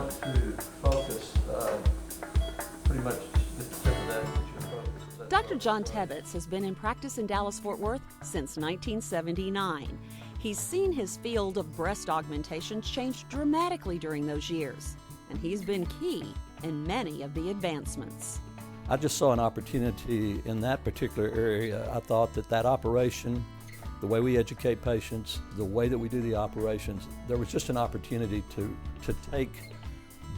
want to focus pretty much just the tip of that is your focus. Dr. John Tebbetts has been in practice in Dallas-Fort Worth since 1979. He's seen his field of breast augmentation change dramatically during those years, and he's been key in many of the advancements. I just saw an opportunity in that particular area. I thought that operation, the way we educate patients, the way that we do the operations, there was just an opportunity to take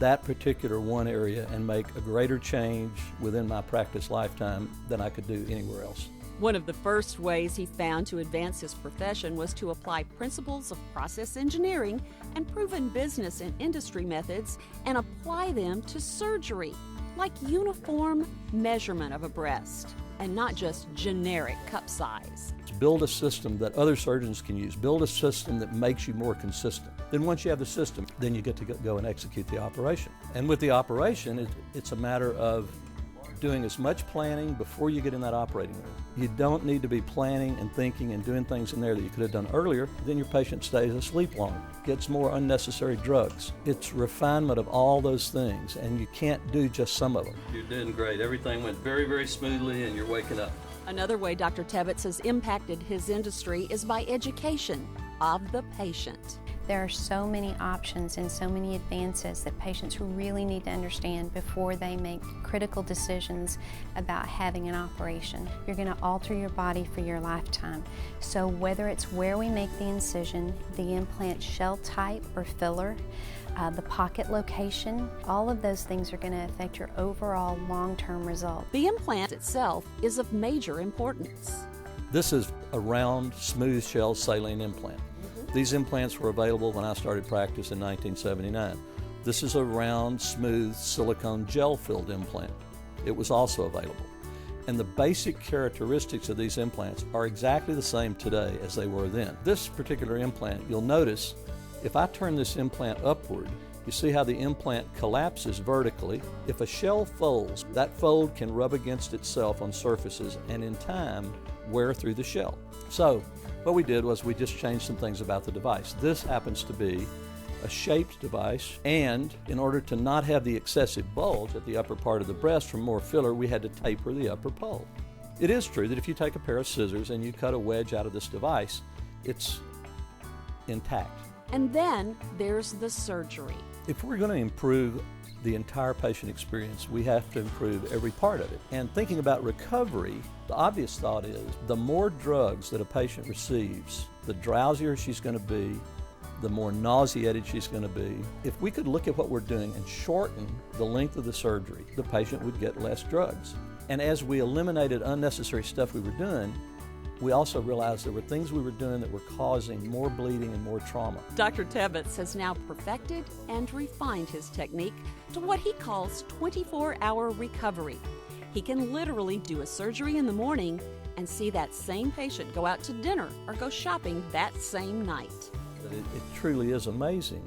that particular one area and make a greater change within my practice lifetime than I could do anywhere else. One of the first ways he found to advance his profession was to apply principles of process engineering and proven business and industry methods and apply them to surgery, like uniform measurement of a breast and not just generic cup size. Build a system that other surgeons can use. Build a system that makes you more consistent. Then once you have the system, then you get to go and execute the operation. And with the operation, it's a matter of doing as much planning before you get in that operating room. You don't need to be planning and thinking and doing things in there that you could have done earlier. Then your patient stays asleep longer, gets more unnecessary drugs. It's refinement of all those things, and you can't do just some of them. You're doing great. Everything went very, very smoothly, and you're waking up. Another way Dr. Tebbetts has impacted his industry is by education of the patient. There are so many options and so many advances that patients really need to understand before they make critical decisions about having an operation. You're going to alter your body for your lifetime. So whether it's where we make the incision, the implant shell type or filler, the pocket location, all of those things are going to affect your overall long-term result. The implant itself is of major importance. This is a round, smooth shell saline implant. These implants were available when I started practice in 1979. This is a round, smooth, silicone gel-filled implant. It was also available. And the basic characteristics of these implants are exactly the same today as they were then. This particular implant, you'll notice, if I turn this implant upward, you see how the implant collapses vertically. If a shell folds, that fold can rub against itself on surfaces and in time wear through the shell. So what we did was we just changed some things about the device. This happens to be a shaped device, and in order to not have the excessive bulge at the upper part of the breast from more filler, we had to taper the upper pole. It is true that if you take a pair of scissors and you cut a wedge out of this device, it's intact. And then there's the surgery. If we're going to improve the entire patient experience, we have to improve every part of it. And thinking about recovery, the obvious thought is the more drugs that a patient receives, the drowsier she's going to be, the more nauseated she's going to be. If we could look at what we're doing and shorten the length of the surgery, the patient would get less drugs. And as we eliminated unnecessary stuff we were doing, we also realized there were things we were doing that were causing more bleeding and more trauma. Dr. Tebbetts has now perfected and refined his technique to what he calls 24-hour recovery. He can literally do a surgery in the morning and see that same patient go out to dinner or go shopping that same night. It truly is amazing